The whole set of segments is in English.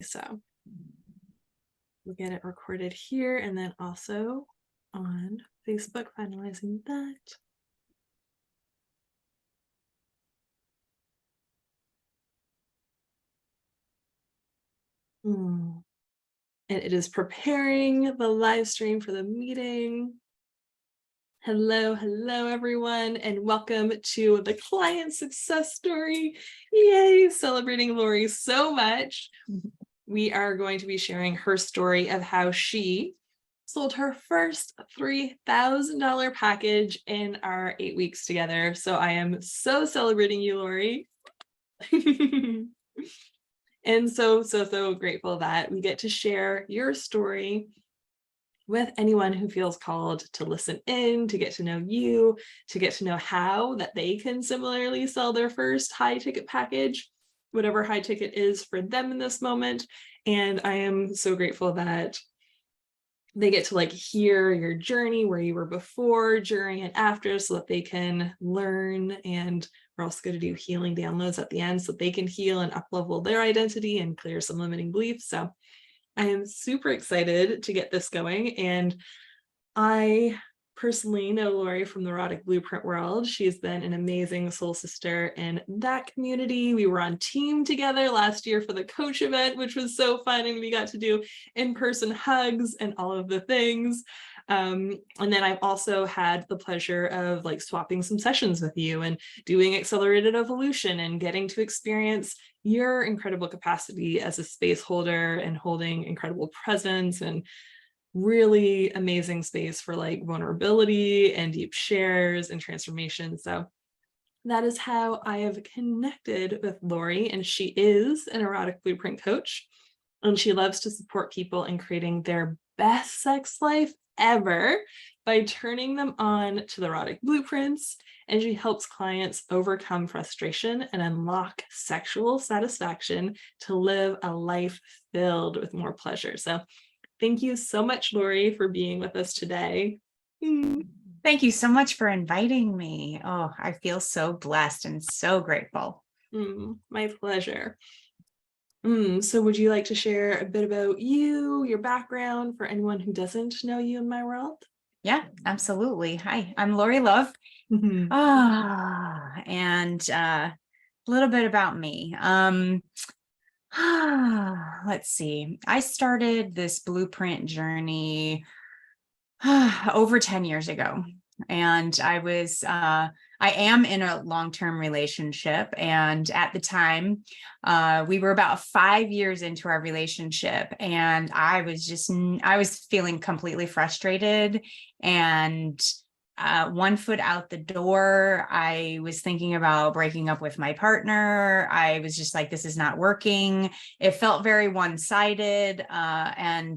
So we'll get it recorded here and then also on Facebook, finalizing that. And it is preparing the live stream for the meeting. Hello, everyone, and welcome to the client success story. Yay, celebrating Laurie so much. We are going to be sharing her story of how she sold her first $3,000 package in our 8 weeks together. So I am so celebrating you, Laurie. And so grateful that we get to share your story with anyone who feels called to listen in, to get to know you, to get to know how that they can similarly sell their first high ticket package, whatever high ticket is for them in this moment. And I am so grateful that they get to hear your journey, where you were before, during, and after, so that they can learn. And we're also going to do healing downloads at the end so they can heal and up-level their identity and clear some limiting beliefs. So I am super excited to get this going. And I personally know Laurie from the Erotic Blueprint world. She's been an amazing soul sister in that community. We were on team together last year for the coach event, which was so fun. And we got to do in-person hugs and all of the things. And then I've also had the pleasure of swapping some sessions with you and doing accelerated evolution and getting to experience your incredible capacity as a space holder and holding incredible presence and really amazing space for vulnerability and deep shares and transformation. So that is how I have connected with Laurie, and she is an erotic blueprint coach, and she loves to support people in creating their best sex life ever by turning them on to the erotic blueprints. And she helps clients overcome frustration and unlock sexual satisfaction to live a life filled with more pleasure. So thank you so much, Laurie, for being with us today. Thank you so much for inviting me. Oh, I feel so blessed and so grateful. My pleasure. So would you like to share a bit about you, your background, for anyone who doesn't know you in my world? Yeah, absolutely. Hi, I'm Laurie Love. And a little bit about me. Let's see. I started this blueprint journey over 10 years ago. And I am in a long-term relationship. And at the time, we were about 5 years into our relationship. And I was feeling completely frustrated and one foot out the door. I was thinking about breaking up with my partner. I was just like, this is not working. It felt very one-sided. I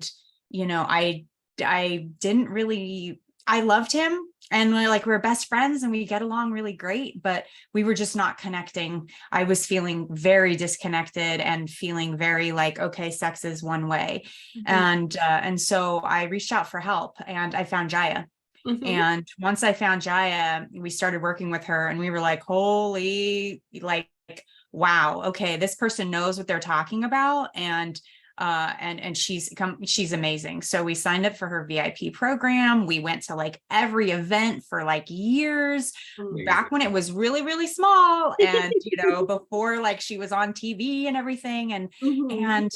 didn't really, I loved him and we're best friends and we get along really great, but we were just not connecting. I was feeling very disconnected and feeling very okay, sex is one way. And so I reached out for help and I found Jaya. And once I found Jaya, we started working with her and we were like, holy, wow, okay, this person knows what they're talking about. And she's amazing. So we signed up for her VIP program. We went to every event for years. Amazing. Back when it was really, really small and, before she was on TV and everything. And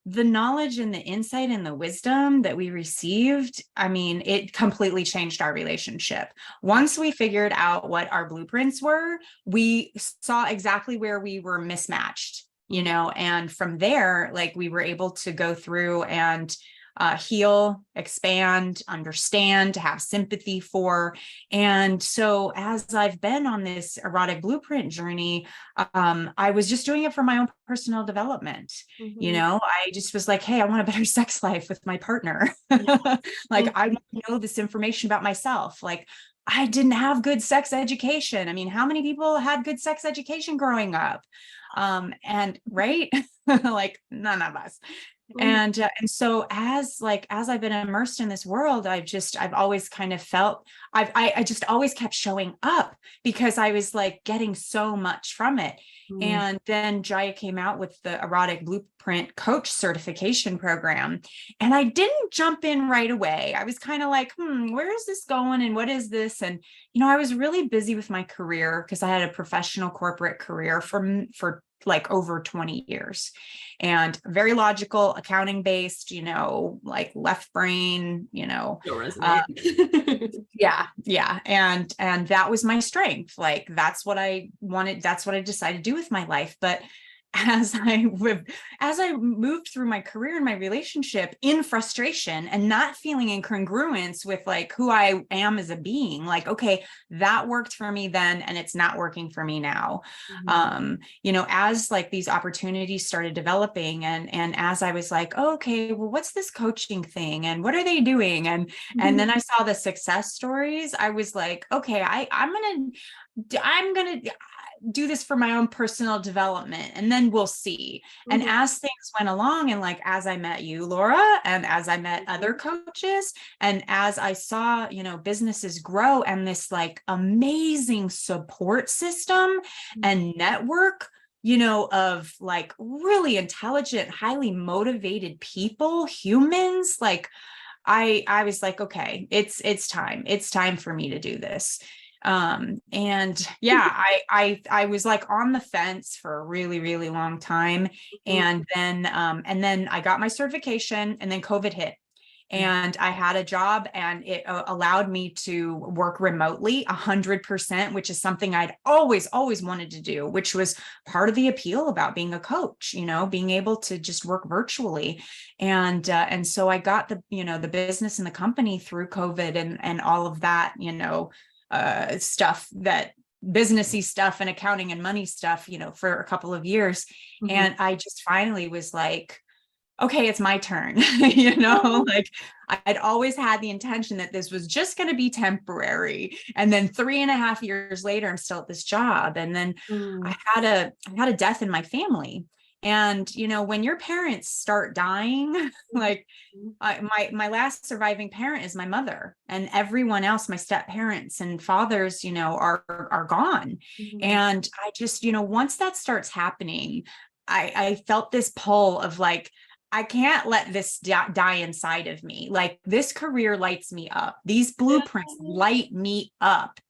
the knowledge and the insight and the wisdom that we received, I mean, it completely changed our relationship. Once we figured out what our blueprints were, we saw exactly where we were mismatched. And from there, we were able to go through and heal, expand, understand, to have sympathy for. And so as I've been on this erotic blueprint journey, I was just doing it for my own personal development. I just was like, hey, I want a better sex life with my partner. I want to know this information about myself. I didn't have good sex education. I mean, how many people had good sex education growing up? And right. like none of us. And so as I've been immersed in this world, I've always kind of felt I just always kept showing up because I was like getting so much from it. And then Jaya came out with the Erotic Blueprint Coach Certification Program. And I didn't jump in right away. I was kind of like, where is this going? And what is this? And, I was really busy with my career because I had a professional corporate career for like over 20 years, and very logical, accounting based, like left brain, You'll resonate. yeah. And that was my strength. Like, that's what I wanted. That's what I decided to do with my life. But as I moved through my career and my relationship in frustration and not feeling in congruence with like who I am as a being, like, okay, that worked for me then, and it's not working for me now. As like these opportunities started developing, and as I was like, oh, okay, well, what's this coaching thing? And what are they doing? And then I saw the success stories. I was like, okay, I'm gonna do this for my own personal development, and then we'll see. And as things went along, and like as I met you, Laura, and as I met other coaches, and as I saw, businesses grow, and this like amazing support system and network, of like really intelligent, highly motivated people, humans, like I was like, okay, it's time for me to do this. And yeah, I was like on the fence for a really, really long time. And then I got my certification, and then COVID hit. And I had a job, and it allowed me to work remotely 100%, which is something I'd always wanted to do, which was part of the appeal about being a coach, being able to just work virtually. And so I got the business and the company through COVID and all of that, stuff, that businessy stuff and accounting and money stuff, for a couple of years. And I just finally was like, okay, it's my turn. Like I'd always had the intention that this was just going to be temporary. And then 3.5 years later, I'm still at this job. And then I had a death in my family. And, when your parents start dying, like my last surviving parent is my mother, and everyone else, my step parents and fathers, are gone. And I just, once that starts happening, I felt this pull of like, I can't let this die inside of me. Like, this career lights me up. These blueprints light me up.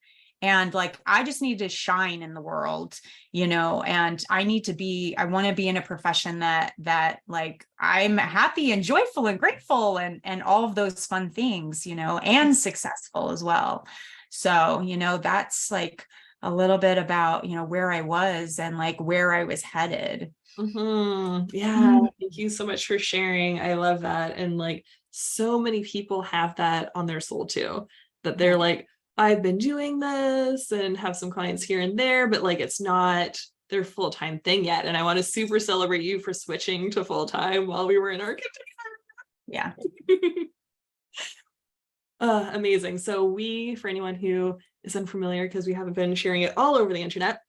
And like, I just need to shine in the world, and I want to be in a profession that like I'm happy and joyful and grateful and all of those fun things, and successful as well. So, that's like a little bit about, where I was and like where I was headed. Yeah. Thank you so much for sharing. I love that. And like, so many people have that on their soul too, that they're like, I've been doing this and have some clients here and there, but like, it's not their full-time thing yet. And I want to super celebrate you for switching to full-time while we were in our Yeah. Amazing. So for anyone who is unfamiliar, because we haven't been sharing it all over the internet,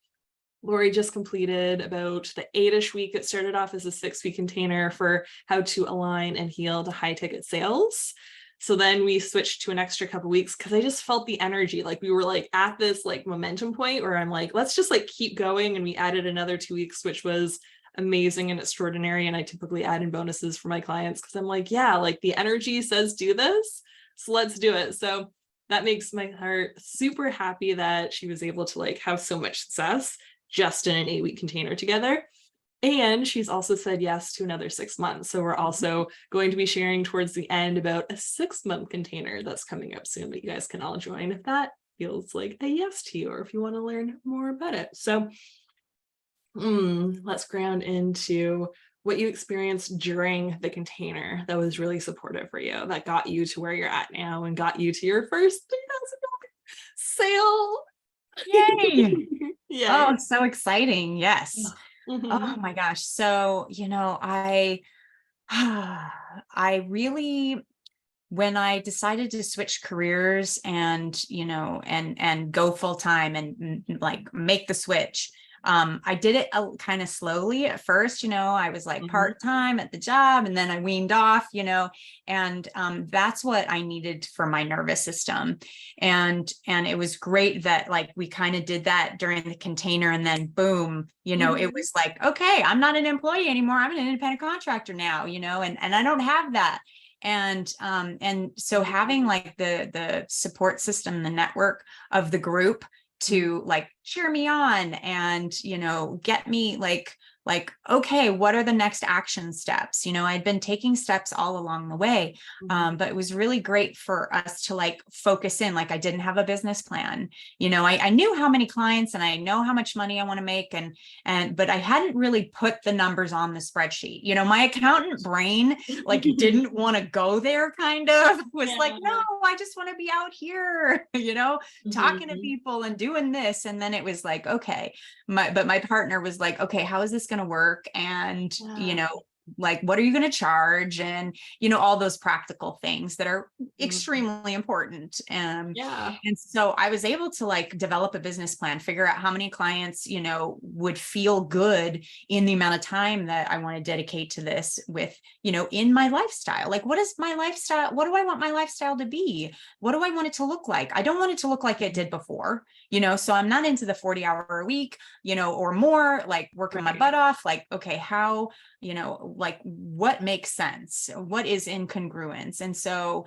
Laurie just completed about the 8-ish week. It started off as a 6-week container for how to align and heal to high ticket sales. So then we switched to an extra couple weeks because I just felt the energy. Like we were like at this like momentum point where I'm like, let's just like keep going. And we added another 2 weeks, which was amazing and extraordinary. And I typically add in bonuses for my clients because I'm like, yeah, like the energy says do this. So let's do it. So that makes my heart super happy that she was able to like have so much success just in an 8-week container together. And she's also said yes to another 6 months. So we're also going to be sharing towards the end about a 6-month container that's coming up soon that you guys can all join if that feels like a yes to you, or if you want to learn more about it. So let's ground into what you experienced during the container that was really supportive for you, that got you to where you're at now and got you to your first $3,000 sale. Yay. Yeah. Oh, so exciting. Yes. Oh my gosh. So, I really, when I decided to switch careers and, and go full time and like make the switch, I did it kind of slowly at first, I was like part-time at the job, and then I weaned off, and that's what I needed for my nervous system. And it was great that like we kind of did that during the container, and then boom, it was like, okay, I'm not an employee anymore. I'm an independent contractor now, and I don't have that. And so having like the support system, the network of the group to like cheer me on and, get me like, okay, what are the next action steps? I'd been taking steps all along the way. But it was really great for us to like focus in, like I didn't have a business plan. I knew how many clients and I know how much money I want to make. But I hadn't really put the numbers on the spreadsheet. My accountant brain like didn't want to go there, kind of was like, no, I just want to be out here, talking to people and doing this. And then it was like, okay, but my partner was like, okay, how is this going to work? And, like, what are you going to charge? And, all those practical things that are extremely important. And so I was able to like develop a business plan, figure out how many clients, would feel good in the amount of time that I want to dedicate to this with, in my lifestyle. Like, what is my lifestyle? What do I want my lifestyle to be? What do I want it to look like? I don't want it to look like it did before, so I'm not into the 40-hour a week, or more, like working my butt off. Like, okay, how, like what makes sense? What is in congruence? And so,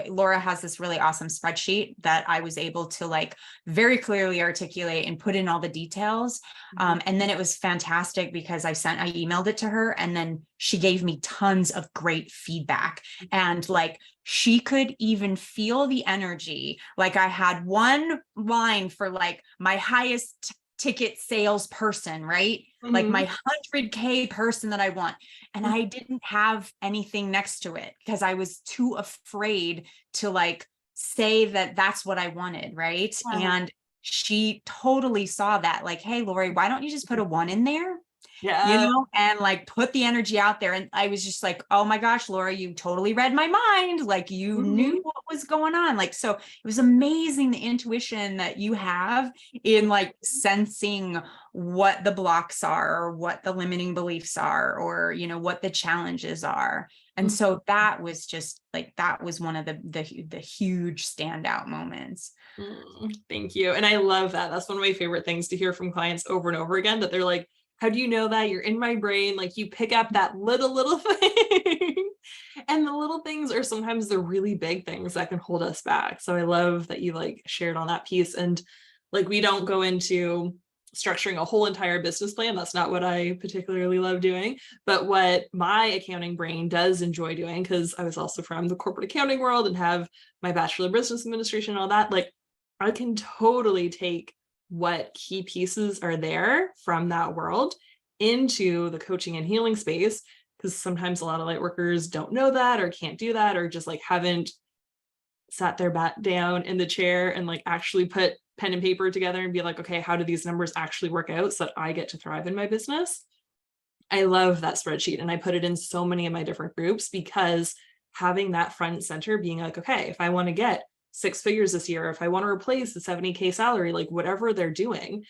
Laura has this really awesome spreadsheet that I was able to like very clearly articulate and put in all the details. And then it was fantastic because I emailed it to her, and then she gave me tons of great feedback. And like, she could even feel the energy. Like I had one line for like my highest ticket sales person, right? Like my 100K person that I want. And I didn't have anything next to it because I was too afraid to like say that that's what I wanted. Right. And she totally saw that, like, hey, Laurie, why don't you just put a 1 in there? And like put the energy out there. And I was just like, oh my gosh, Laura, you totally read my mind. Like you knew what was going on. Like, so it was amazing, the intuition that you have in like sensing what the blocks are, or what the limiting beliefs are, or, what the challenges are. And so that was just like, that was one of the huge standout moments. Thank you. And I love that. That's one of my favorite things to hear from clients over and over again, that they're like, how do you know that? You're in my brain. Like you pick up that little thing. And the little things are sometimes the really big things that can hold us back. So I love that you like shared on that piece. And like, we don't go into structuring a whole entire business plan. That's not what I particularly love doing, but what my accounting brain does enjoy doing, because I was also from the corporate accounting world and have my bachelor of business administration and all that. Like I can totally take what key pieces are there from that world into the coaching and healing space, because sometimes a lot of light workers don't know that, or can't do that, or just like haven't sat their bat down in the chair and like actually put pen and paper together and be like, okay, how do these numbers actually work out so that I get to thrive in my business? I love that spreadsheet, and I put it in so many of my different groups, because having that front and center, being like, okay, if I want to get 6 figures this year, if I want to replace the 70K salary, like whatever they're doing,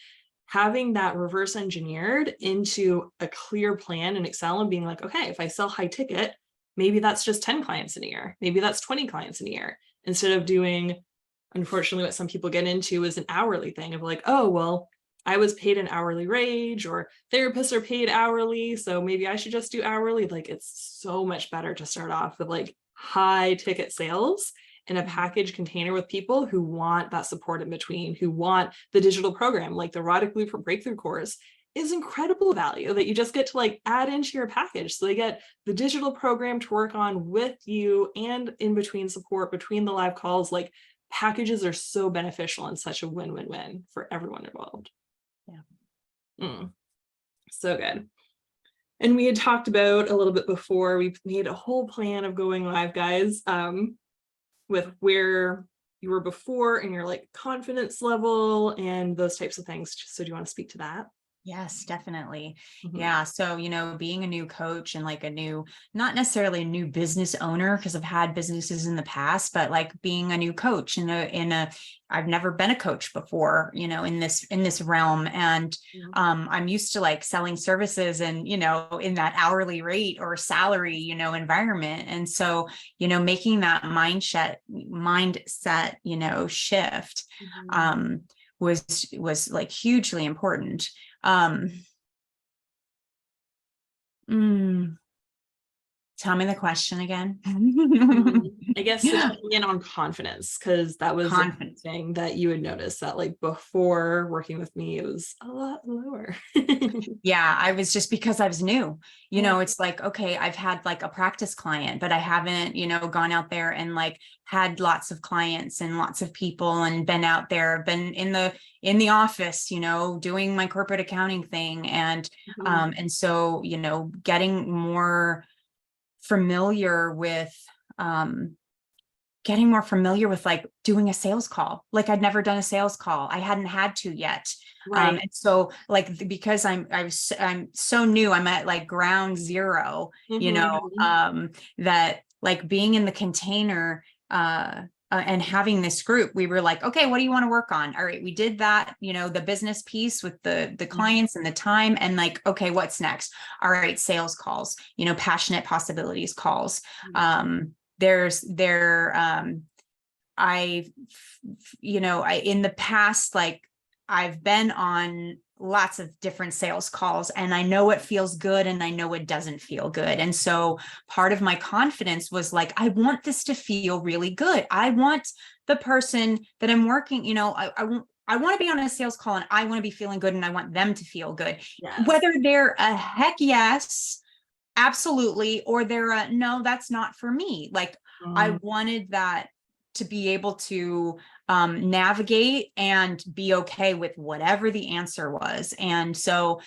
having that reverse engineered into a clear plan in Excel, and being like, okay, if I sell high ticket, maybe that's just 10 clients in a year, maybe that's 20 clients in a year, instead of doing, unfortunately, what some people get into is an hourly thing of like, oh, well, I was paid an hourly wage, or therapists are paid hourly, so maybe I should just do hourly. Like it's so much better to start off with like high ticket sales in a package container with people who want that support in between, who want the digital program. Like the Erotic Blueprint Breakthrough course is incredible value that you just get to like add into your package. So they get the digital program to work on with you, and in between support between the live calls. Like packages are so beneficial and such a win-win-win for everyone involved. So good. And we had talked about a little bit before, we made a whole plan of going live, guys, with where you were before and your like confidence level and those types of things. So do you want to speak to that? Yes, definitely. Mhm. Yeah. So, being a new coach and like not necessarily a new business owner, because I've had businesses in the past, but like being a new coach I've never been a coach before, in this realm. And Mhm. I'm used to like selling services and, in that hourly rate or salary, environment. And so, making that mindset, shift, Mhm. um, was like hugely important. Um, mm, Tell me the question again. I guess so checking in on confidence, because that was like Confidence. thing that you would notice that like before working with me, it was a lot lower. Yeah, I was just because I was new, Yeah. it's like, okay, I've had like a practice client, but I haven't, gone out there and like had lots of clients and lots of people and been out there, been in the office, doing my corporate accounting thing. Mhm. And so, getting more familiar with, um, like doing a sales call. Like I'd never done a sales call. I hadn't had to yet. Right. And so like, because I'm so new, I'm at like ground zero, Mhm. that like being in the container, and having this group, we were like, okay, what do you want to work on? All right, we did that, the business piece with the clients and the time, and like, okay, what's next? All right, sales calls, passionate possibilities calls. There's there I in the past, like I've been on lots of different sales calls, and I know it feels good and I know it doesn't feel good. And so part of my confidence was like, I want this to feel really good. I want the person that I'm working, I want to be on a sales call and I want to be feeling good and I want them to feel good, Yes. whether they're a heck yes, absolutely, or they're a no, that's not for me. Like I Mm. wanted that to be able to navigate and be okay with whatever the answer was. And so,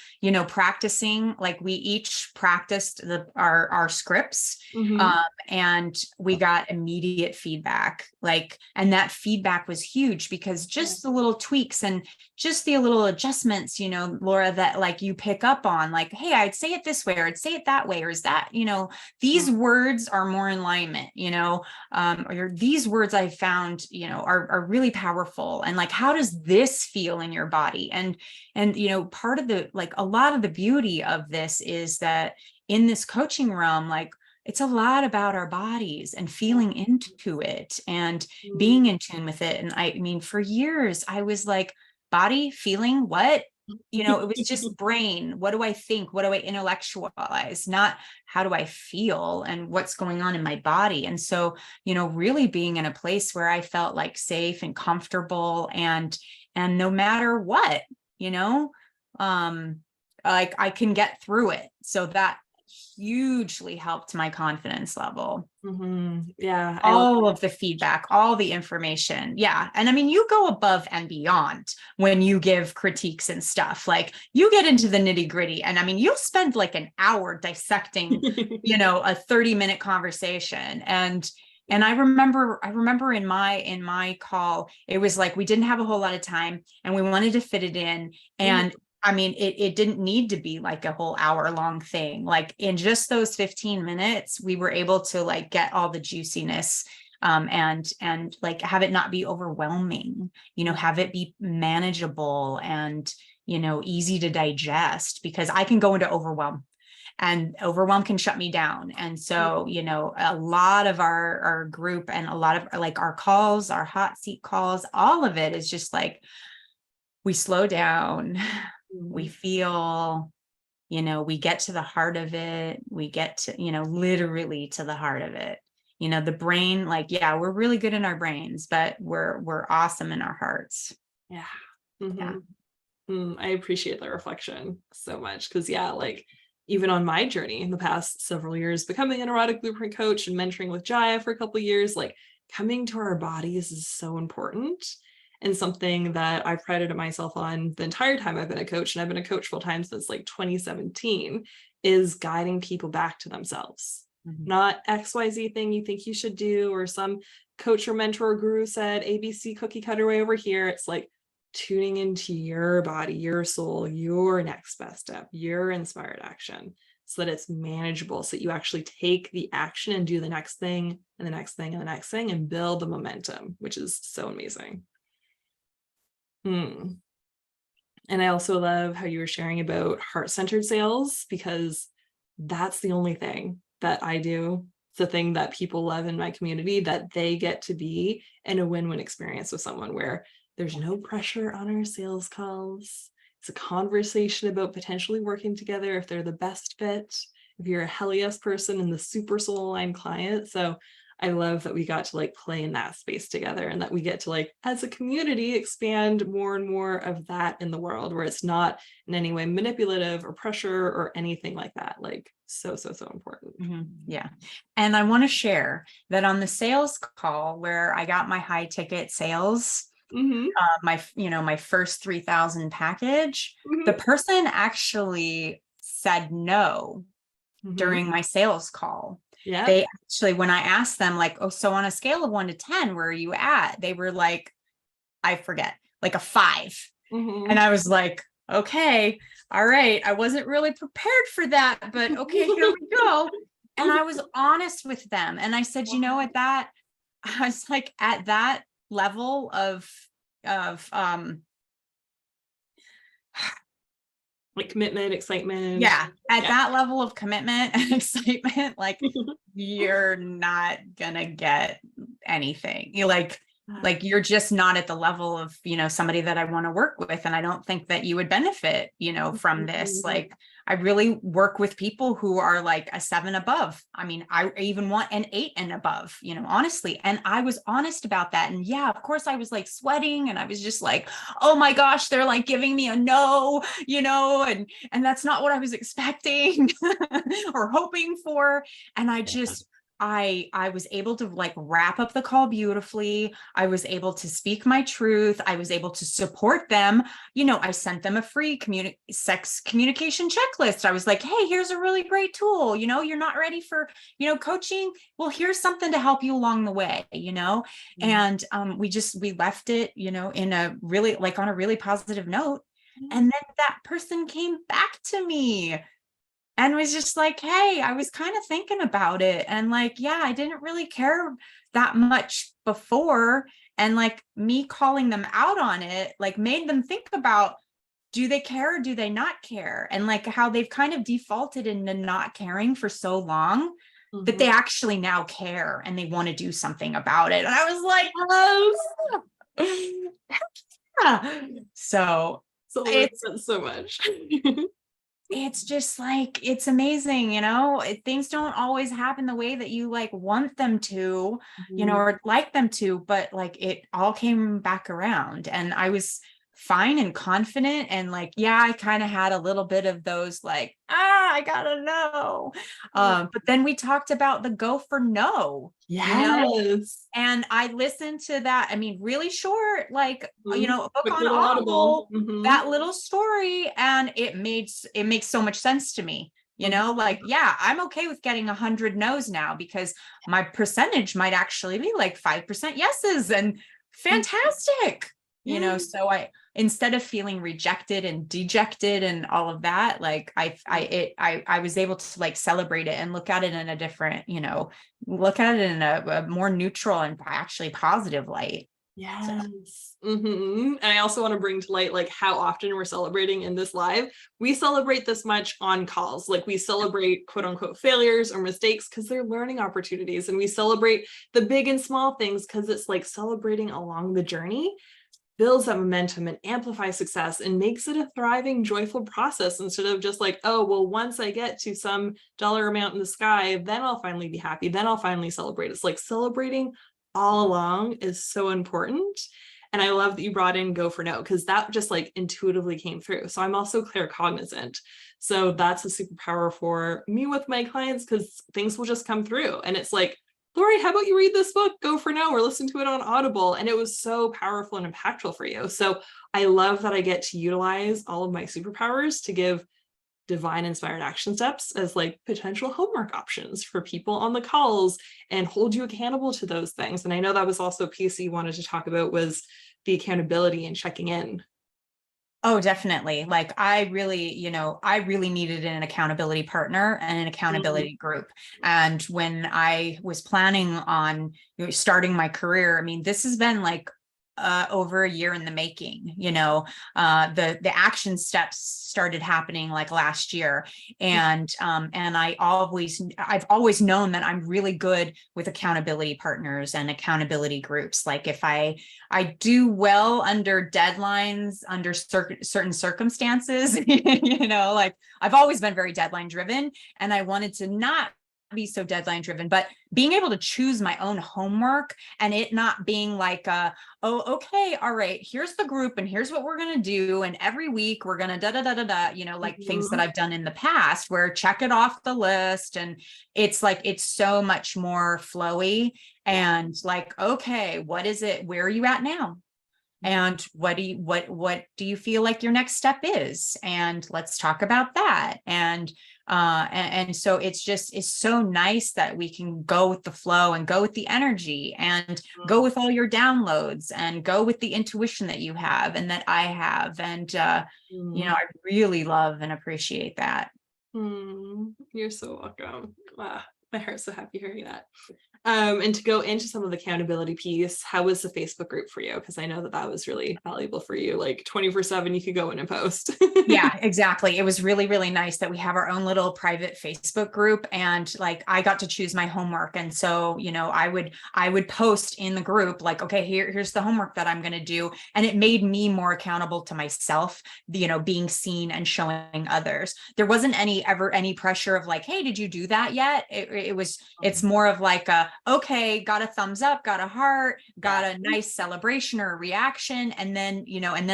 practicing, like we each practiced our scripts, um, Mhm. and we got immediate feedback. Like, and that feedback was huge because Yeah. just the little tweaks and just the little adjustments, Laura, that like you pick up on, like, hey, I'd say it this way, or I'd say it that way, or is that, these words are more in alignment, or these words I found, are really powerful. And like, how does this feel in your body? And, part of the, like, a lot of the beauty of this is that in this coaching realm, like, it's a lot about our bodies and Yeah. feeling into it and Mm. being in tune with it. And I mean, for years, I was like, body, feeling, what? It was just brain. What do I think? What do I intellectualize? Not how do I feel and what's going on in my body. And so, really being in a place where I felt like safe and comfortable, and no matter what, you know, um, like I can get through it. So that hugely helped my confidence level. Yeah, I love All of the feedback, all the information. Yeah. And I mean, you go above and beyond when you give critiques and stuff. Like you get into the nitty gritty. And I mean, you'll spend like an hour dissecting, that. a 30-minute conversation. And I remember in my call, it was like we didn't have a whole lot of time and we wanted to fit it in. Mhm. And I mean, it didn't need to be like a whole hour long thing. Like in just those 15 minutes, we were able to like get all the juiciness, and like have it not be overwhelming, have it be manageable and, easy to digest, because I can go into overwhelm and overwhelm can shut me down. And so, a lot of our group and a lot of like our calls, our hot seat calls, all of it is just like, we slow down, we Mhm. feel, we get to the heart of it. We get to, literally to the heart of it. The brain, like, yeah, we're really good in our brains, but we're awesome in our hearts. Yeah. Yeah. Mhm. I appreciate that reflection so much because, yeah, like even on my journey in the past several years, becoming an erotic blueprint coach and mentoring with Jaya for a couple of years, like coming to our bodies is so important and something that I've prided myself on the entire time I've been a coach. And I've been a coach full time since like 2017, is guiding people back to themselves. Mhm. Not XYZ thing you think you should do, or some coach or mentor or guru said ABC cookie cutter way over here. It's like, tuning into your body, your soul, your next best step, your inspired action, so that it's manageable, so that you actually take the action and do the next thing and the next thing and the next thing and build the momentum, which is so amazing. And I also love how you were sharing about heart-centered sales, because that's the only thing that I do. It's the thing that people love in my community, that they get to be in a win-win experience with someone where there's no pressure on our sales calls. It's a conversation about potentially working together if they're the best fit, if you're a hell yes person and the super soul aligned client. So I love that we got to like play in that space together, and that we get to like, as a community, expand more and more of that in the world, where it's not in any way manipulative or pressure or anything like that. Like so important. Yeah. And I want to share that on the sales call where I got my high ticket sales, my first 3,000 package, the person actually said no during my sales call. Yeah. They actually, when I asked them like, oh, so on a scale of 1 to 10, where are you at? They were like, I forget, like a 5. And I was like, okay, all right. I wasn't really prepared for that, but okay, here we go. And I was honest with them. And I said, you know, I was like, at that level of like commitment, excitement. Yeah. At that level of commitment and excitement, like you're not gonna get anything. You're like you're just not at the level of, somebody that I want to work with. And I don't think that you would benefit, from this. Like, I really work with people who are like a 7 above. I mean, I even want an 8 and above, honestly. And I was honest about that. And yeah, of course I was like sweating, and I was just like, oh my gosh, they're like giving me a no, and that's not what I was expecting or hoping for. And I was able to like wrap up the call beautifully. I was able to speak my truth. I was able to support them. I sent them a free sex communication checklist. I was like, hey, here's a really great tool. You're not ready for, coaching. Well, here's something to help you along the way, and we left it, in a really like on a really positive note. And then that person came back to me and was just like, hey, I was kind of thinking about it. And like, yeah, I didn't really care that much before. And like me calling them out on it, like made them think about, do they care or do they not care? And like how they've kind of defaulted into not caring for so long that they actually now care and they want to do something about it. And I was like, yeah. So it's so much. It's just like, it's amazing, things don't always happen the way that you like want them to, or like them to, but like it all came back around and I was fine and confident. And like, yeah, I kind of had a little bit of those like, I gotta know. But then we talked about the go for no. Yes. And I listened to that. I mean, really short, like, a book Quick on little Audible, that little story. And it makes so much sense to me, like, yeah, I'm okay with getting 100 no's now because my percentage might actually be like 5% yeses and fantastic. So instead of feeling rejected and dejected and all of that, like I was able to like celebrate it and look at it in a different, look at it in a more neutral and actually positive light. Yes. And I also want to bring to light like how often we're celebrating in this live. We celebrate this much on calls. Like we celebrate quote unquote failures or mistakes because they're learning opportunities. And we celebrate the big and small things because it's like celebrating along the journey builds that momentum and amplifies success and makes it a thriving, joyful process instead of just like, oh, well, once I get to some dollar amount in the sky, then I'll finally be happy. Then I'll finally celebrate. It's like celebrating all along is so important. And I love that you brought in go for no, because that just like intuitively came through. So I'm also claircognizant. So that's a superpower for me with my clients because things will just come through. And it's like, Laurie, how about you read this book, Go for No, or listen to it on Audible? And it was so powerful and impactful for you. So I love that I get to utilize all of my superpowers to give divine inspired action steps as like potential homework options for people on the calls and hold you accountable to those things. And I know that was also a piece that you wanted to talk about was the accountability and checking in. Oh, definitely. Like I really, I really needed an accountability partner and an accountability group. And when I was planning on starting my career, I mean, this has been like over a year in the making. The action steps started happening like last year. And I've always known that I'm really good with accountability partners and accountability groups. Like if I do well under deadlines, under certain circumstances, like I've always been very deadline driven, and I wanted to not be so deadline driven, but being able to choose my own homework and it not being like, oh, okay, all right, here's the group and here's what we're going to do. And every week we're going to like things that I've done in the past where check it off the list. And it's like, it's so much more flowy and like, okay, what is it? Where are you at now? And what do you feel like your next step is? And let's talk about that. And so it's so nice that we can go with the flow and go with the energy and go with all your downloads and go with the intuition that you have and that I have. And, I really love and appreciate that. You're so welcome. Wow, my heart's so happy hearing that. And to go into some of the accountability piece, how was the Facebook group for you? Because I know that was really valuable for you. Like 24/7, you could go in and post. Yeah, exactly. It was really, really nice that we have our own little private Facebook group, and like I got to choose my homework. And so, I would post in the group like, okay, here's the homework that I'm going to do. And it made me more accountable to myself, being seen and showing others. There wasn't ever any pressure of like, hey, did you do that yet? It's more of like okay, got a thumbs up, got a heart, got a nice celebration or a reaction. And then,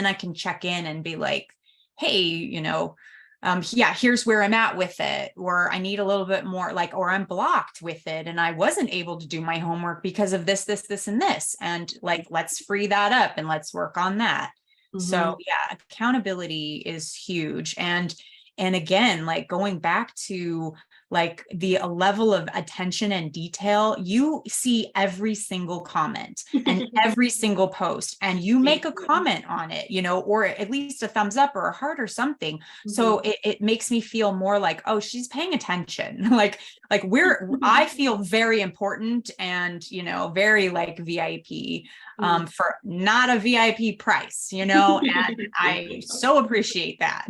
I can check in and be like, hey, here's where I'm at with it, or I need a little bit more, like, or I'm blocked with it and I wasn't able to do my homework because of this, and this, and like, let's free that up and let's work on that. So yeah, accountability is huge. And again, like going back to like the level of attention and detail, you see every single comment and every single post, and you make a comment on it, or at least a thumbs up or a heart or something. So it makes me feel more like, oh, she's paying attention. like I feel very important and, very like VIP, for not a VIP price, and I so appreciate that.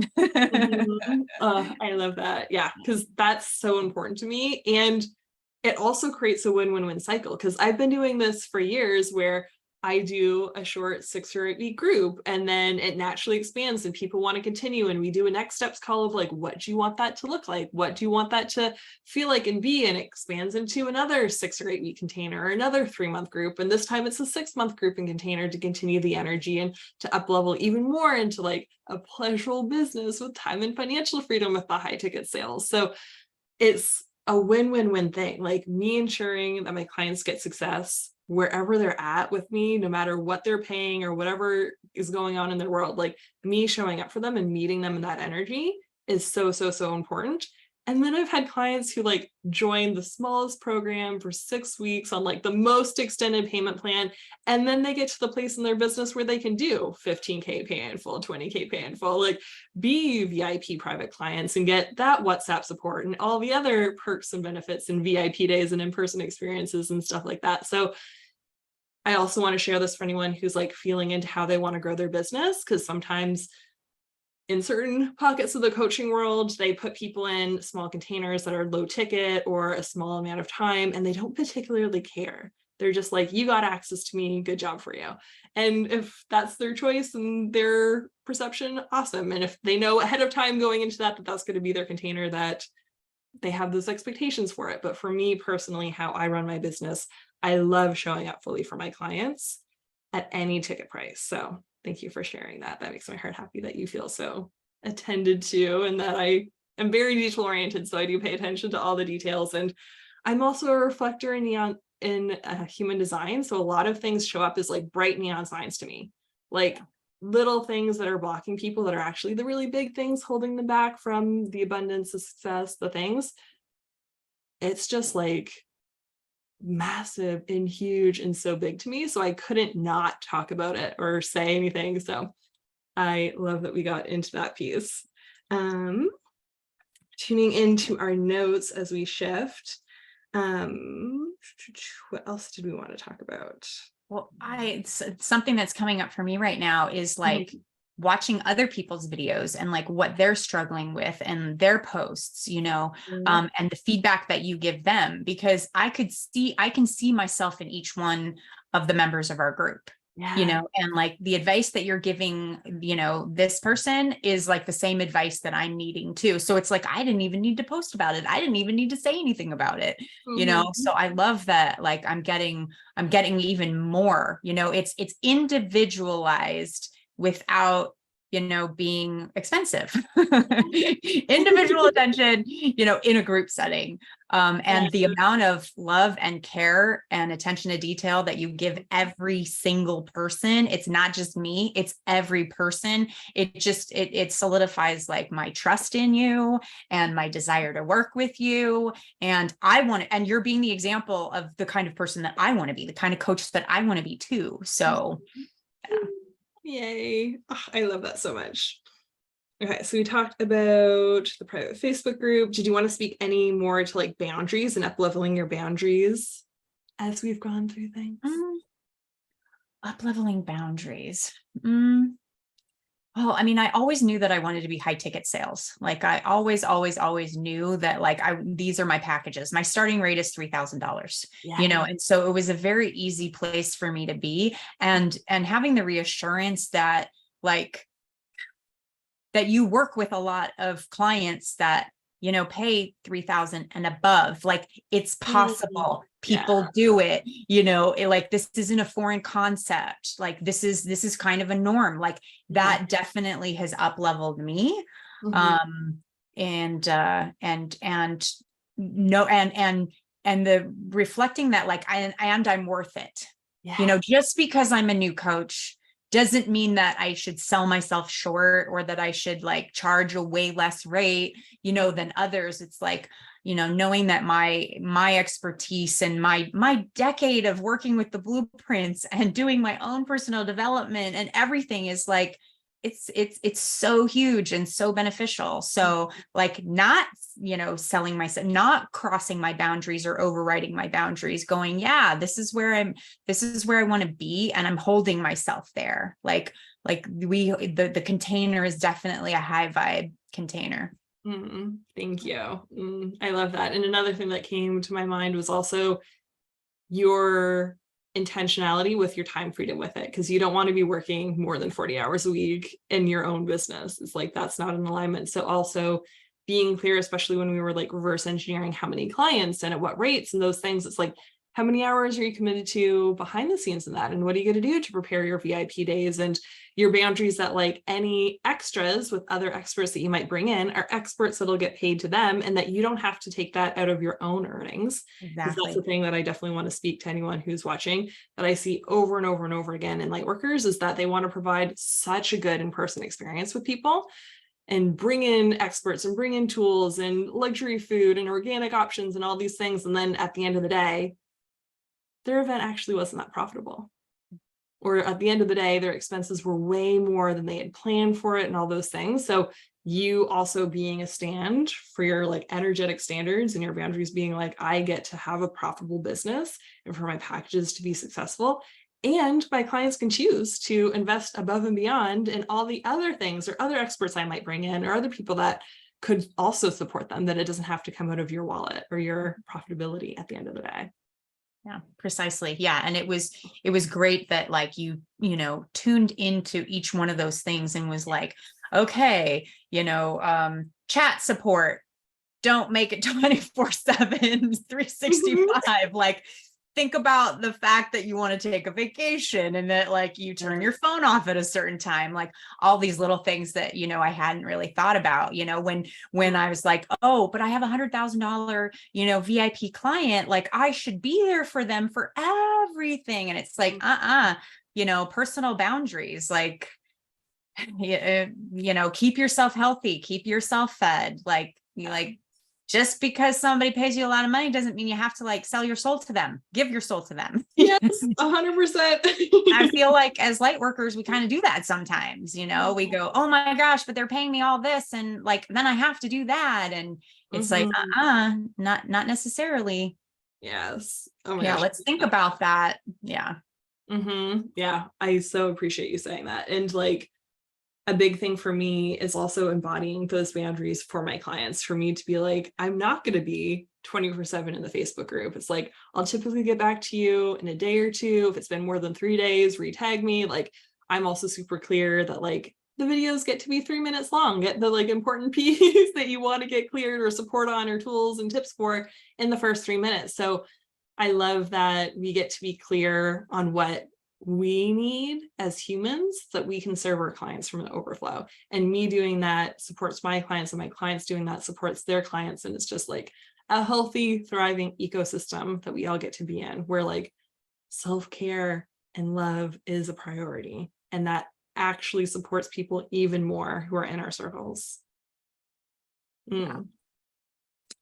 I love that. Yeah, because that's so important to me. And it also creates a win-win-win cycle, because I've been doing this for years where I do a short 6 or 8 week group and then it naturally expands and people want to continue. And we do a next steps call of like, what do you want that to look like? What do you want that to feel like and be? And it expands into another 6 or 8 week container or another 3-month group. And this time it's a 6-month group and container to continue the energy and to up level even more into like a pleasurable business with time and financial freedom with the high ticket sales. So it's a win-win-win thing, like me ensuring that my clients get success wherever they're at with me, no matter what they're paying or whatever is going on in their world. Like me showing up for them and meeting them in that energy is so, so, so important. And then I've had clients who like join the smallest program for 6 weeks on like the most extended payment plan. And then they get to the place in their business where they can do 15K pay in full, 20K pay in full, like be VIP private clients and get that WhatsApp support and all the other perks and benefits and VIP days and in-person experiences and stuff like that. So I also want to share this for anyone who's like feeling into how they want to grow their business, because sometimes in certain pockets of the coaching world, they put people in small containers that are low ticket or a small amount of time, and they don't particularly care. They're just like, you got access to me, good job for you. And if that's their choice and their perception, awesome. And if they know ahead of time going into that that's going to be their container, that they have those expectations for it. But for me personally, how I run my business, I love showing up fully for my clients at any ticket price. So thank you for sharing that. That makes my heart happy that you feel so attended to and that I am very detail oriented. So I do pay attention to all the details. And I'm also a reflector in human design. So a lot of things show up as like bright neon signs to me, like little things that are blocking people that are actually the really big things holding them back from the abundance, the success, the things. It's just like massive and huge and so big to me. So I couldn't not talk about it or say anything. So I love that we got into that piece. Tuning into our notes as we shift. What else did we want to talk about? Well, something that's coming up for me right now is like watching other people's videos and like what they're struggling with and their posts, you know, and the feedback that you give them, because I can see myself in each one of the members of our group. You know, and like the advice that you're giving, you know, this person is like the same advice that I'm needing too. So it's like, I didn't even need to post about it. I didn't even need to say anything about it, you know? So I love that. Like I'm getting even more, you know, it's individualized without, you know, being expensive. Individual attention, you know, in a group setting. And the amount of love and care and attention to detail that you give every single person, it's not just me, it's every person. It solidifies like my trust in you and my desire to work with you. And and you're being the example of the kind of person that I want to be, the kind of coach that I want to be too. So yeah. Yay. Oh, I love that so much. Okay, so we talked about the private Facebook group. Did you want to speak any more to like boundaries and up-leveling your boundaries as we've gone through things? Up-leveling boundaries. Well, I mean, I always knew that I wanted to be high ticket sales. Like I always knew that like these are my packages. My starting rate is $3,000, you know? And so it was a very easy place for me to be. And having the reassurance that like, that you work with a lot of clients that, you know, pay 3,000 and above, like it's possible. People do it, you know, like this isn't a foreign concept. Like this is kind of a norm. Like that definitely has up-leveled me. And the reflecting that like I'm worth it. You know, just because I'm a new coach doesn't mean that I should sell myself short or that I should like charge a way less rate, you know, than others. It's like, you know, knowing that my expertise and my decade of working with the blueprints and doing my own personal development and everything is like, it's so huge and so beneficial. So like not, you know, selling myself, not crossing my boundaries or overriding my boundaries, going, this is where I want to be. And I'm holding myself there. Like the container is definitely a high vibe container. Thank you. I love that. And another thing that came to my mind was also your intentionality with your time freedom with it, because you don't want to be working more than 40 hours a week in your own business. It's like that's not in alignment. So also being clear, especially when we were like reverse engineering how many clients and at what rates and those things, it's like how many hours are you committed to behind the scenes in that, and what are you going to do to prepare your VIP days, and your boundaries that like any extras with other experts that you might bring in are experts that'll get paid to them, and that you don't have to take that out of your own earnings. Exactly. That's the thing that I definitely want to speak to anyone who's watching, that I see over and over and over again in lightworkers, is that they want to provide such a good in-person experience with people and bring in experts and bring in tools and luxury food and organic options and all these things. And then at the end of the day, their event actually wasn't that profitable. Or at the end of the day, their expenses were way more than they had planned for it and all those things. So you also being a stand for your like energetic standards and your boundaries, being like, I get to have a profitable business and for my packages to be successful. And my clients can choose to invest above and beyond in all the other things or other experts I might bring in or other people that could also support them, that it doesn't have to come out of your wallet or your profitability at the end of the day. Yeah, precisely. Yeah. And it was great that like you know, tuned into each one of those things and was like, okay, you know, chat support, don't make it 24/7, 365. Like, think about the fact that you want to take a vacation and that like you turn your phone off at a certain time, like all these little things that, you know, I hadn't really thought about, you know, when I was like, oh, but I have $100,000, you know, VIP client, like I should be there for them for everything. And it's like, you know, personal boundaries, like, you know, keep yourself healthy, keep yourself fed, like just because somebody pays you a lot of money doesn't mean you have to like sell your soul to them. Give your soul to them. Yes, 100%. I feel like as light workers, we kind of do that sometimes, we go, oh my gosh, but they're paying me all this. And like, then I have to do that. And it's like, not necessarily. Yes. Oh my Yeah. gosh. Let's think about that. Yeah. Yeah. I so appreciate you saying that. And like, a big thing for me is also embodying those boundaries for my clients, for me to be like, I'm not going to be 24/7 in the Facebook group. It's like, I'll typically get back to you in a day or two. If it's been more than 3 days, retag me. Like, I'm also super clear that like the videos get to be 3 minutes long, get the like important piece that you want to get cleared or support on or tools and tips for in the first 3 minutes. So I love that we get to be clear on what we need as humans so that we can serve our clients from an overflow. And me doing that supports my clients, and my clients doing that supports their clients. And it's just like a healthy, thriving ecosystem that we all get to be in, where like self-care and love is a priority. And that actually supports people even more who are in our circles. Yeah.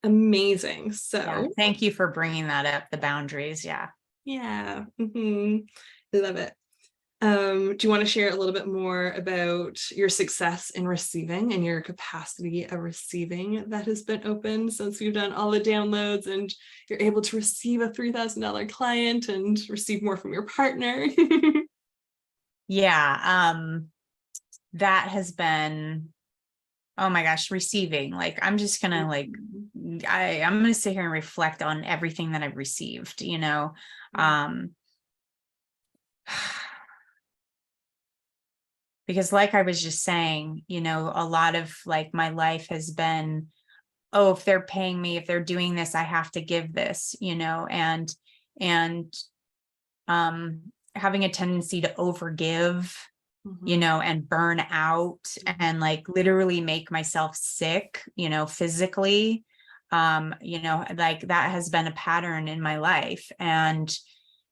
Amazing. So thank you for bringing that up, the boundaries. Yeah. I love it. Do you want to share a little bit more about your success in receiving and your capacity of receiving that has been opened since we've done all the downloads and you're able to receive a $3,000 client and receive more from your partner? Yeah. That has been, oh my gosh, receiving. Like, I'm just gonna like, I'm gonna sit here and reflect on everything that I've received, because like I was just saying, a lot of like my life has been, oh, if they're paying me, if they're doing this, I have to give this, and having a tendency to overgive, and burn out and like literally make myself sick, physically, like that has been a pattern in my life. And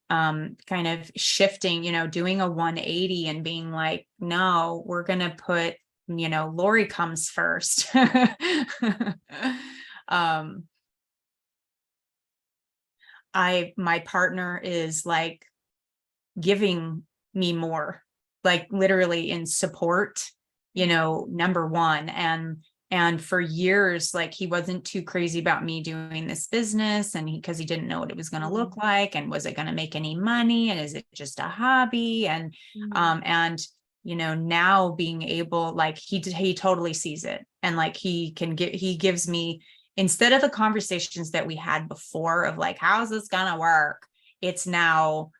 kind of shifting, doing a 180 and being like, no, we're going to put, Laurie comes first. My partner is like giving me more, like literally in support, number one. And for years, like he wasn't too crazy about me doing this business, and because he didn't know what it was going to look like, and was it going to make any money, and is it just a hobby? And now being able, like he totally sees it, and like he gives me, instead of the conversations that we had before of like, how's this gonna work, it's now,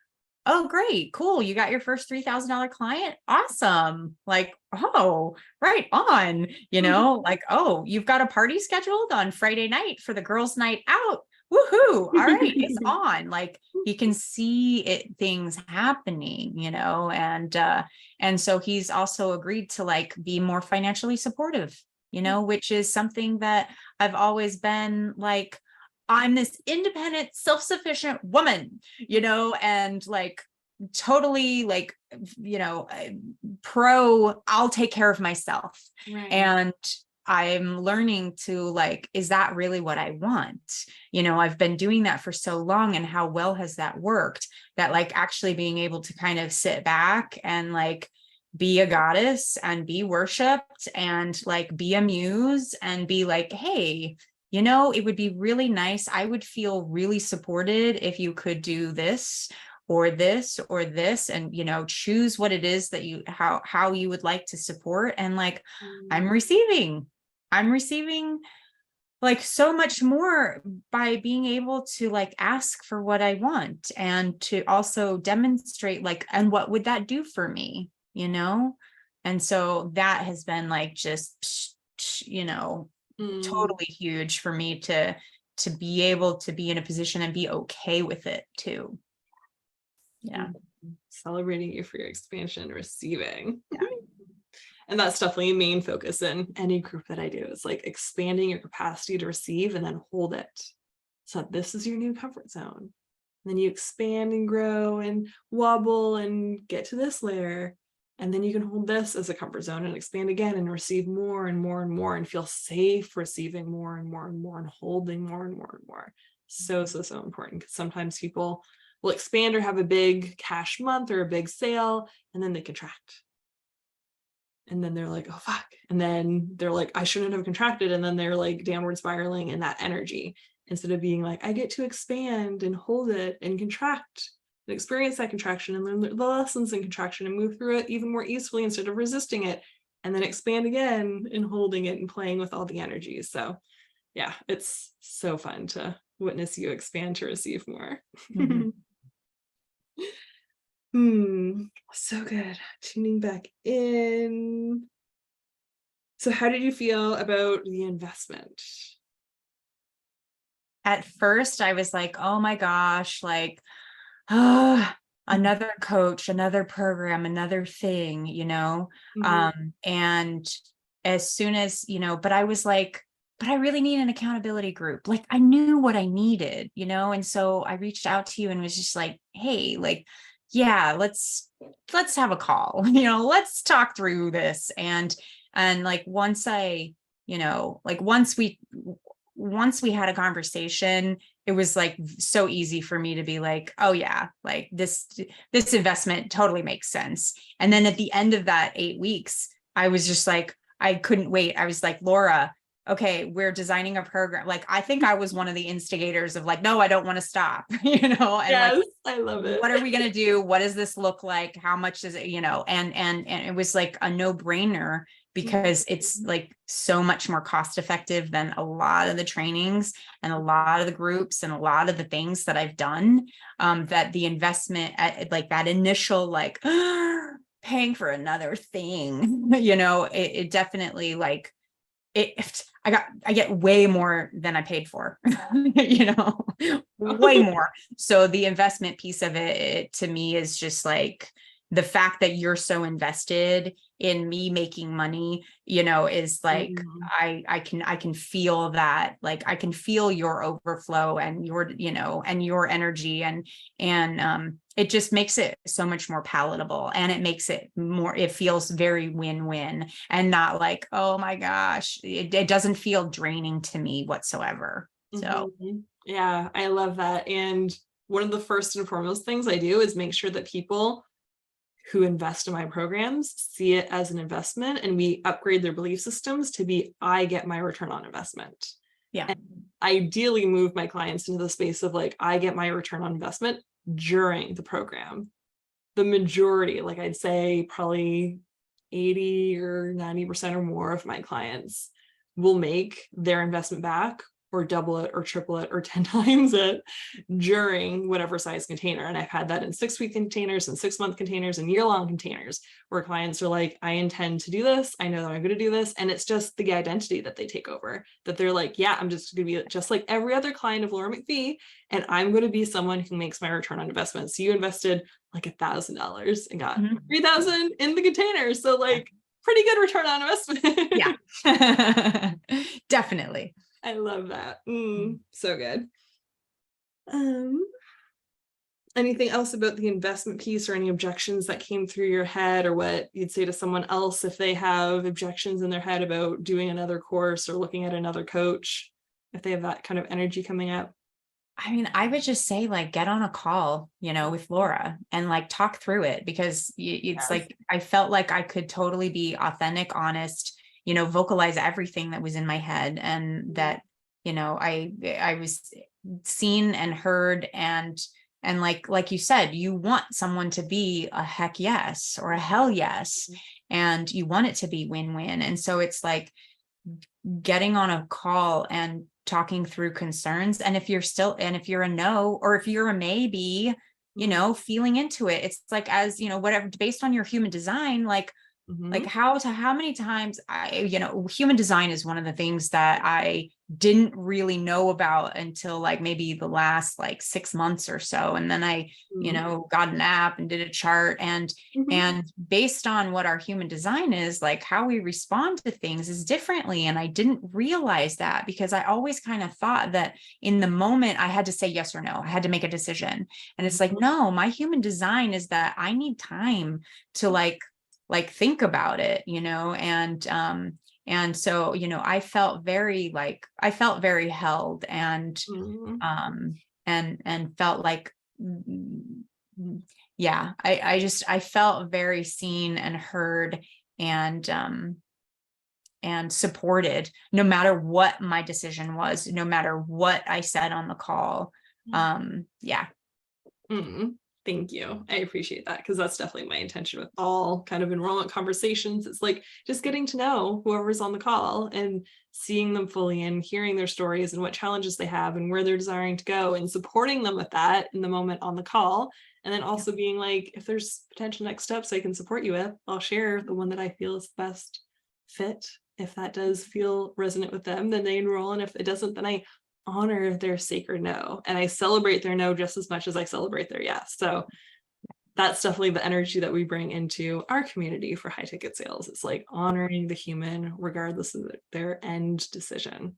oh, great, cool, you got your first $3,000 client, awesome, like, oh, right on, like, oh, you've got a party scheduled on Friday night for the girls' night out, woohoo, all right, it's on. Like, he can see things happening, and so he's also agreed to like be more financially supportive, which is something that I've always been like, I'm this independent, self-sufficient woman, and like totally like, pro, I'll take care of myself. Right. And I'm learning to like, is that really what I want? I've been doing that for so long, and how well has that worked, that like actually being able to kind of sit back and like be a goddess and be worshipped and like be a muse and be like, hey, it would be really nice. I would feel really supported if you could do this or this or this, and, choose what it is that how you would like to support. And like, I'm receiving like so much more by being able to like ask for what I want, and to also demonstrate like, and what would that do for me, And so that has been like, just, totally huge for me to be able to be in a position and be okay with it too. Yeah. Celebrating you for your expansion and receiving. Yeah. And that's definitely a main focus in any group that I do. It's like expanding your capacity to receive and then hold it. So this is your new comfort zone. And then you expand and grow and wobble and get to this layer. And then you can hold this as a comfort zone and expand again and receive more and more and more and feel safe receiving more and more and more and holding more and more and more. So, so, so important, because sometimes people will expand or have a big cash month or a big sale, and then they contract. And then they're like, oh, fuck. And then they're like, I shouldn't have contracted. And then they're like downward spiraling in that energy, instead of being like, I get to expand and hold it and contract and experience that contraction and learn the lessons in contraction and move through it even more easily instead of resisting it, and then expand again and holding it and playing with all the energies. So yeah, it's so fun to witness you expand to receive more. Mhm. So good. Tuning back in. So how did you feel about the investment? At first I was like, oh my gosh, like, another coach, another program, another thing, and as soon as, but I was like, but I really need an accountability group. Like I knew what I needed, and so I reached out to you and was just like, hey, like, yeah, let's have a call, let's talk through this. And like, once I, like once we had a conversation, it was like so easy for me to be like, oh yeah, like this investment totally makes sense. And then at the end of that 8 weeks, I was just like, I couldn't wait. I was like, Laura, okay, we're designing a program. Like, I think I was one of the instigators of like, no, I don't want to stop, and Yes, like, I love it. what are we going to do? What does this look like? How much does it, and it was like a no-brainer, because it's like so much more cost effective than a lot of the trainings and a lot of the groups and a lot of the things that I've done, that the investment at like that initial, like paying for another thing, it definitely like I get way more than I paid for, way more. So the investment piece of it to me is just like the fact that you're so invested in me making money, is like, I can feel that, like, I can feel your overflow and your energy, and it just makes it so much more palatable, and it feels very win-win, and not like, oh my gosh, it doesn't feel draining to me whatsoever. So yeah, I love that. And one of the first and foremost things I do is make sure that people who invest in my programs see it as an investment, and we upgrade their belief systems to be, I get my return on investment. yeah. And ideally move my clients into the space of like, I get my return on investment during the program. The majority, like I'd say probably 80 or 90% or more of my clients will make their investment back, or double it or triple it or 10 times it during whatever size container. And I've had that in 6-week containers and 6-month containers and year-long containers, where clients are like, I intend to do this. I know that I'm going to do this. And it's just the identity that they take over, that they're like, yeah, I'm just going to be just like every other client of Laurie McPhee, and I'm going to be someone who makes my return on investment. So you invested like $1,000 and got 3,000 in the container. So like pretty good return on investment. Yeah. Definitely. I love that. So good. Anything else about the investment piece, or any objections that came through your head, or what you'd say to someone else if they have objections in their head about doing another course or looking at another coach, if they have that kind of energy coming up? I mean, I would just say, like, get on a call, with Laura, and like talk through it, because it's like, I felt like I could totally be authentic, honest, vocalize everything that was in my head, and that, I was seen and heard, and like you said, you want someone to be a heck yes or a hell yes, and you want it to be win-win. And so it's like getting on a call and talking through concerns. And if you're a no, or if you're a maybe, feeling into it, it's like, as whatever, based on your human design, like how many times human design is one of the things that I didn't really know about until like maybe the last like 6 months or so. And then I, got an app and did a chart, and based on what our human design is, like how we respond to things is differently. And I didn't realize that, because I always kind of thought that in the moment I had to say yes or no, I had to make a decision. And it's like, no, my human design is that I need time to like like think about it, and so, I felt very held, and Mm, felt like, yeah, I felt very seen and heard, and supported, no matter what my decision was, no matter what I said on the call. Yeah. mm. Thank you. I appreciate that, because that's definitely my intention with all kind of enrollment conversations. It's like just getting to know whoever's on the call and seeing them fully and hearing their stories and what challenges they have and where they're desiring to go, and supporting them with that in the moment on the call. And then also being like, if there's potential next steps I can support you with, I'll share the one that I feel is the best fit. If that does feel resonant with them, then they enroll. And if it doesn't, then I honor their sacred no, and I celebrate their no just as much as I celebrate their yes. So that's definitely the energy that we bring into our community for high ticket sales. It's like honoring the human regardless of their end decision.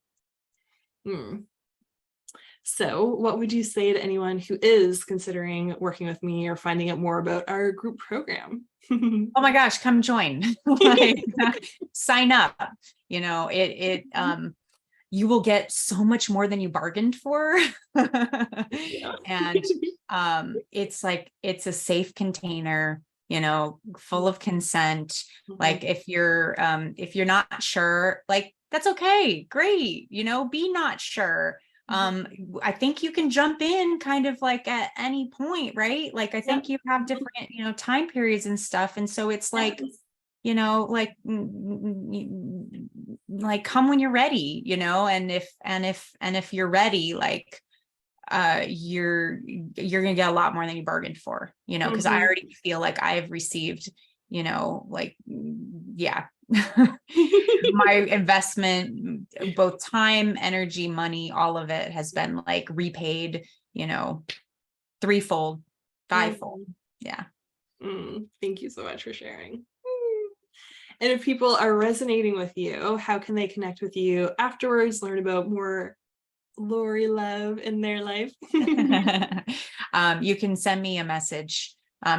So what would you say to anyone who is considering working with me or finding out more about our group program? Oh my gosh, come join. Like, sign up. You will get so much more than you bargained for. And it's a safe container, full of consent. Like, if you're not sure, like, that's okay, great, be not sure. I think you can jump in kind of like at any point, right? Like, I think you have different, time periods and stuff. And so it's like, like, come when you're ready, and if you're ready, like, you're gonna get a lot more than you bargained for, because I already feel like I have received, like, yeah, my investment, both time, energy, money, all of it has been like repaid, threefold, fivefold. Yeah. Thank you so much for sharing. And if people are resonating with you, how can they connect with you afterwards, learn about more Laurie love in their life? You can send me a message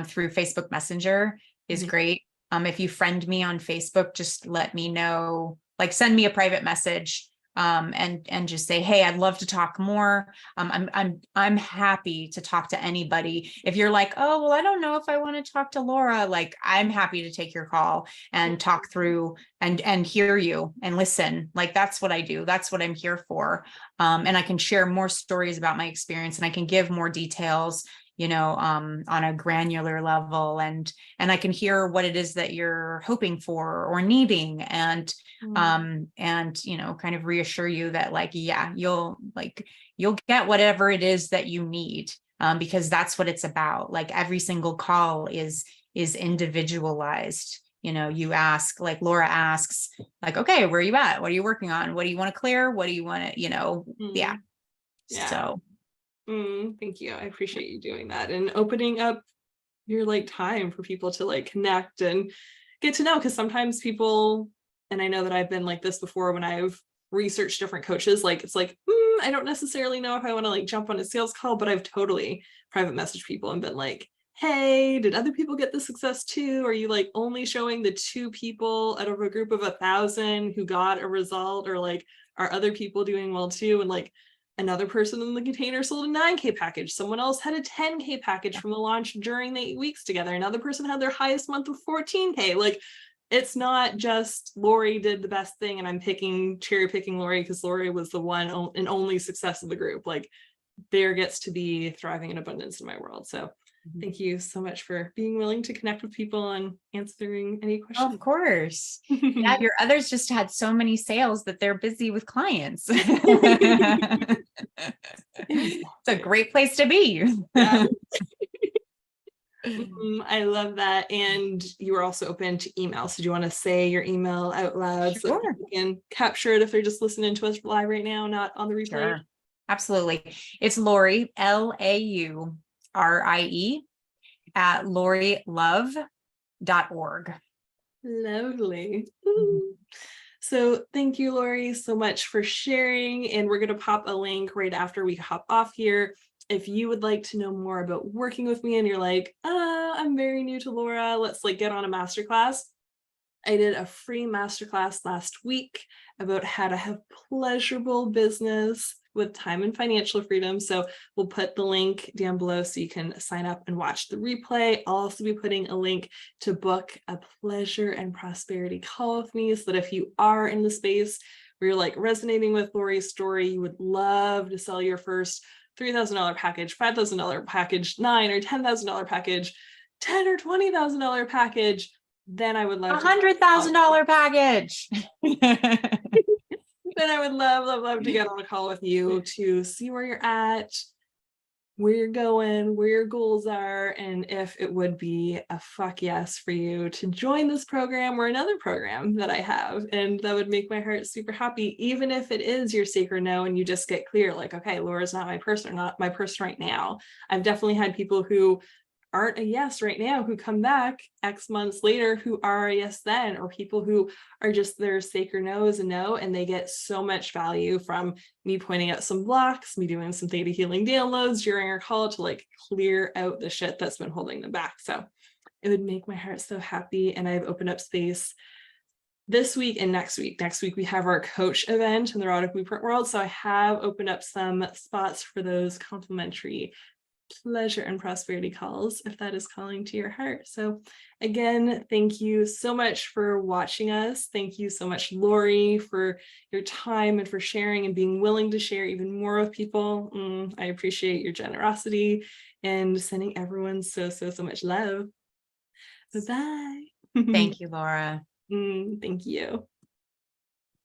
through Facebook Messenger is great. If you friend me on Facebook, just let me know, like, send me a private message, and just say, hey, I'd love to talk more. I'm happy to talk to anybody. If you're like, oh, well, I don't know if I want to talk to Laura, like, I'm happy to take your call and talk through and hear you and listen. Like, that's what I do. That's what I'm here for. And I can share more stories about my experience, and I can give more details, on a granular level, and I can hear what it is that you're hoping for or needing, and kind of reassure you that, like, yeah, you'll get whatever it is that you need, because that's what it's about. Like, every single call is individualized. You ask, like Laura asks, like, okay, where are you at? What are you working on? What do you want to clear? What do you want to, yeah. So thank you. I appreciate you doing that and opening up your like time for people to like connect and get to know, because sometimes people, and I know that I've been like this before when I've researched different coaches, like, it's like, I don't necessarily know if I want to like jump on a sales call, but I've totally private messaged people and been like, hey, did other people get the success too? Are you like only showing the 2 people out of a group of 1,000 who got a result, or like, are other people doing well too? And like, another person in the container sold a 9K package. Someone else had a 10K package from the launch during the 8 weeks together. Another person had their highest month of 14K. Like, it's not just Laurie did the best thing and I'm cherry picking Laurie because Laurie was the one and only success of the group. Like, there gets to be thriving in abundance in my world. So thank you so much for being willing to connect with people and answering any questions. of course. Yeah, your others just had so many sales that they're busy with clients. It's a great place to be. Yeah. I love that. And you were also open to email. So do you want to say your email out loud so that you can capture it if they're just listening to us live right now, not on the replay? Sure. Absolutely. It's Laurie, LAURIE, at laurielove.org. Lovely. So thank you, Laurie, so much for sharing. And we're going to pop a link right after we hop off here if you would like to know more about working with me and you're like, I'm very new to Laura, let's like get on a masterclass. I did a free masterclass last week about how to have pleasurable business with time and financial freedom. So we'll put the link down below so you can sign up and watch the replay. I'll also be putting a link to book a pleasure and prosperity call with me, so that if you are in the space where you're like resonating with Laurie's story, you would love to sell your first $3,000 package, $5,000 package, $9,000 or $10,000 package, $10,000 or $20,000 package, then I would love $100,000 package. then I would love to get on a call with you to see where you're at, where you're going, where your goals are, and if it would be a fuck yes for you to join this program or another program that I have. And that would make my heart super happy, even if it is your sacred no and you just get clear, like, okay, Laura's not my person, or not my person right now. I've definitely had people who aren't a yes right now who come back X months later who are a yes then, or people who are just their sacred no is a no, and they get so much value from me pointing out some blocks, me doing some theta healing downloads during our call to like clear out the shit that's been holding them back. So it would make my heart so happy. And I've opened up space this week and next week. Next week, we have our coach event in the Erotic Blueprint world. So I have opened up some spots for those complimentary pleasure and prosperity calls, if that is calling to your heart. So again, thank you so much for watching us. Thank you so much, Laurie, for your time and for sharing and being willing to share even more with people. I appreciate your generosity, and sending everyone so much love. Bye-bye. Thank you, Laura. Thank you.